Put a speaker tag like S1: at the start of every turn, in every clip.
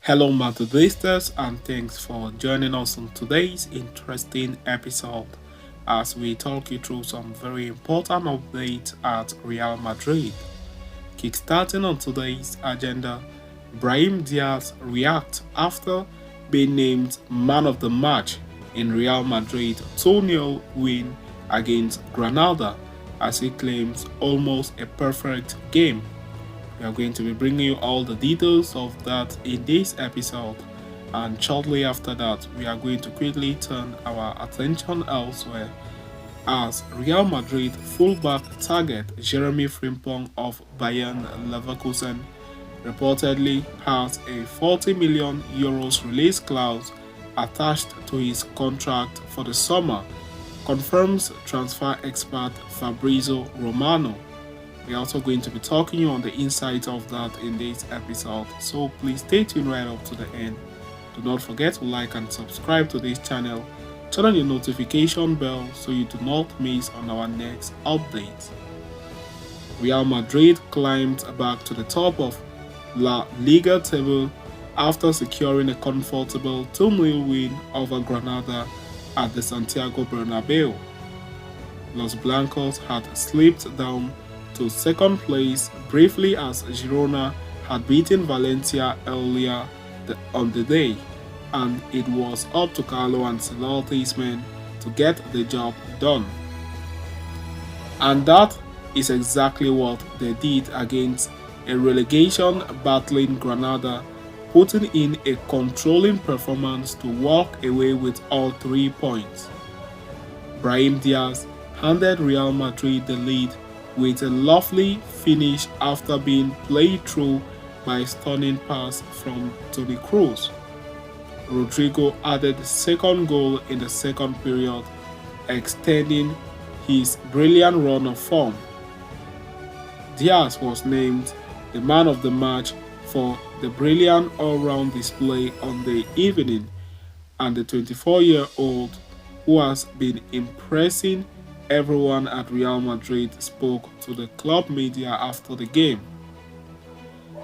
S1: Hello, Madridistas, and thanks for joining us on today's interesting episode as we talk you through some very important updates at Real Madrid. Kickstarting on today's agenda, Brahim Diaz reacts after being named man of the match in Real Madrid 2-0 win against Granada as he claims almost a perfect game. We are going to be bringing you all the details of that in this episode, and shortly after that, we are going to quickly turn our attention elsewhere as Real Madrid fullback target Jeremy Frimpong of Bayern Leverkusen reportedly has a 40 million euros release clause attached to his contract for the summer, confirms transfer expert Fabrizio Romano. We're also going to be talking you on the insight of that in this episode, so please stay tuned right up to the end. Do not forget to like and subscribe to this channel. Turn on your notification bell so you do not miss on our next update. Real Madrid climbed back to the top of La Liga table after securing a comfortable 2-0 win over Granada at the Santiago Bernabeu. Los Blancos had slipped down to second place briefly as Girona had beaten Valencia earlier on the day, and it was up to Carlo Ancelotti's men to get the job done. And that is exactly what they did against a relegation battling Granada, putting in a controlling performance to walk away with all 3 points. Brahim Diaz handed Real Madrid the lead with a lovely finish after being played through by a stunning pass from Toni Kroos. Rodrigo added the second goal in the second period, extending his brilliant run of form. Diaz was named the man of the match for the brilliant all-round display on the evening, and the 24-year-old, who has been impressing everyone at Real Madrid, spoke to the club media after the game.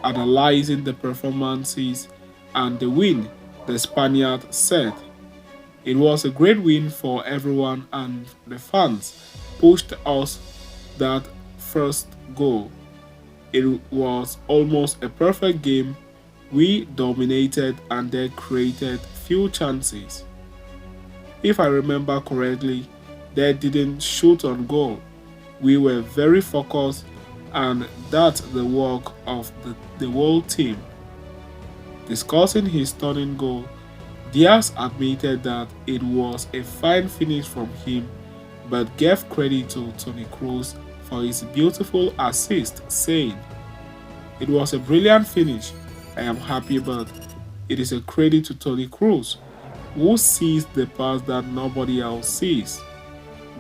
S1: Analyzing the performances and the win, the Spaniard said, "It was a great win for everyone and the fans pushed us that first goal. It was almost a perfect game. We dominated and they created few chances. If I remember correctly, they didn't shoot on goal. We were very focused, and that's the work of the whole team." Discussing his stunning goal, Diaz admitted that it was a fine finish from him, but gave credit to Toni Kroos for his beautiful assist, saying, "It was a brilliant finish. I am happy, but it is a credit to Toni Kroos, who sees the pass that nobody else sees.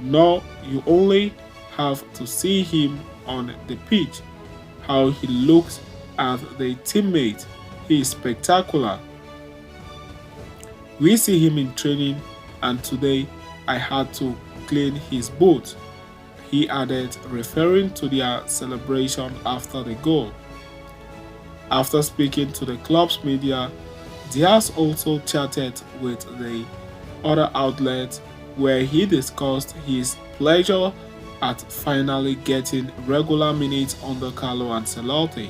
S1: No, you only have to see him on the pitch, how he looks at the teammate. He is spectacular. We see him in training, and today I had to clean his boot," he added, referring to their celebration after the goal. After speaking to the club's media, Diaz also chatted with the other outlets where he discussed his pleasure at finally getting regular minutes under Carlo Ancelotti.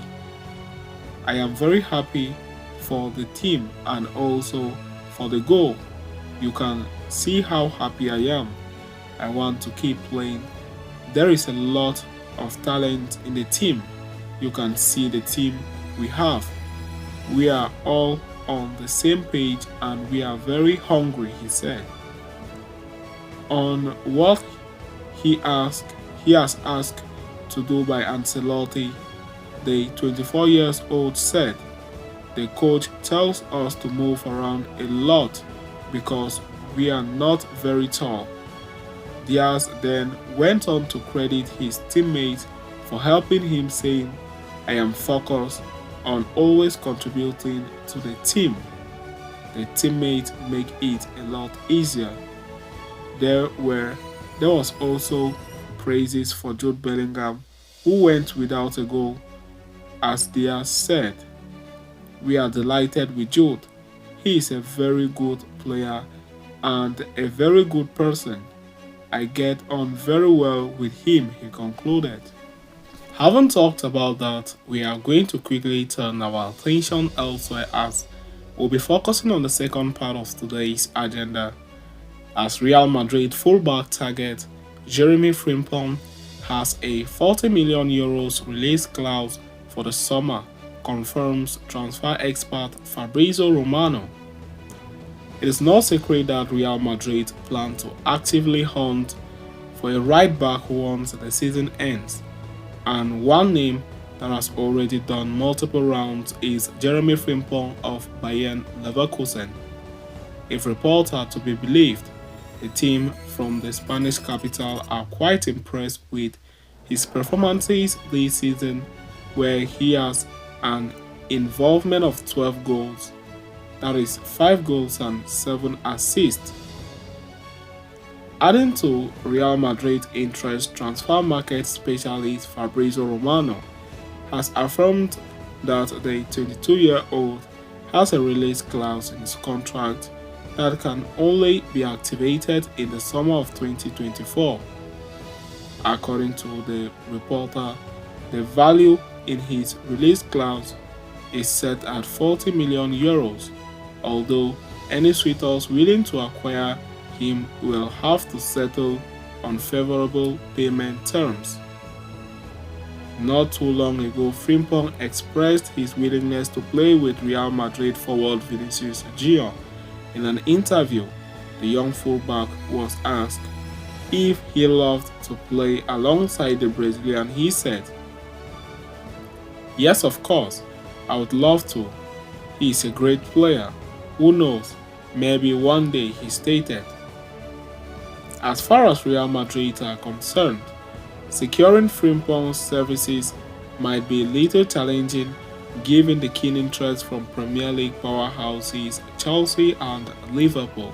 S1: "I am very happy for the team and also for the goal. You can see how happy I am. I want to keep playing. There is a lot of talent in the team. You can see the team we have. We are all on the same page and we are very hungry," he said. On what he has asked to do by Ancelotti, the 24-year-old said, "The coach tells us to move around a lot because we are not very tall." Diaz then went on to credit his teammates for helping him, saying, "I am focused on always contributing to the team. The teammates make it a lot easier." There was also praises for Jude Bellingham, who went without a goal, as Diaz said. we are delighted with Jude. He is a very good player and a very good person. I get on very well with him," he concluded. Having talked about that, we are going to quickly turn our attention elsewhere as we'll be focusing on the second part of today's agenda. As Real Madrid fullback target Jeremy Frimpong has a €40 million release clause for the summer, confirms transfer expert Fabrizio Romano. It is no secret that Real Madrid plan to actively hunt for a right back once the season ends, and one name that has already done multiple rounds is Jeremy Frimpong of Bayern Leverkusen. If reports are to be believed, the team from the Spanish capital are quite impressed with his performances this season, where he has an involvement of 12 goals, that is 5 goals and 7 assists. Adding to Real Madrid's interest, transfer market specialist Fabrizio Romano has affirmed that the 22-year-old has a release clause in his contract that can only be activated in the summer of 2024. According to the reporter, the value in his release clause is set at €40 million, although any suitors willing to acquire him will have to settle on favorable payment terms. Not too long ago, Frimpong expressed his willingness to play with Real Madrid forward Vinicius Jr. In an interview, the young fullback was asked if he loved to play alongside the Brazilian. He said, "Yes, of course, I would love to. He is a great player. Who knows, maybe one day," he stated. As far as Real Madrid are concerned, securing Frimpong's services might be a little challenging given the keen interest from Premier League powerhouses Chelsea and Liverpool.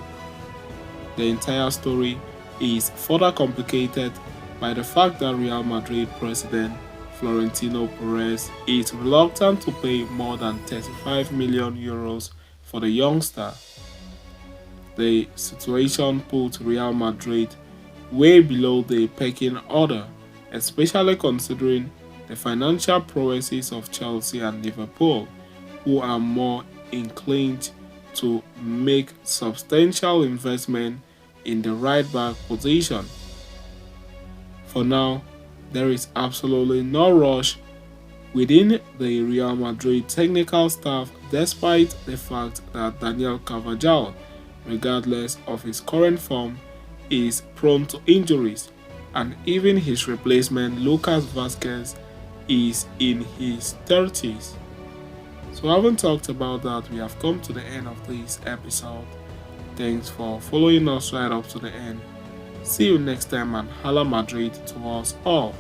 S1: The entire story is further complicated by the fact that Real Madrid president Florentino Perez is reluctant to pay more than €35 million for the youngster. The situation put Real Madrid way below the pecking order, especially considering the financial prowesses of Chelsea and Liverpool, who are more inclined to make substantial investment in the right back position. For now, there is absolutely no rush within the Real Madrid technical staff, despite the fact that Daniel Carvajal, regardless of his current form, is prone to injuries, and even his replacement Lucas Vazquez is in his 30s. So having talked about that, we have come to the end of this episode. Thanks for following us right up to the end. See you next time, and Hala Madrid to us all.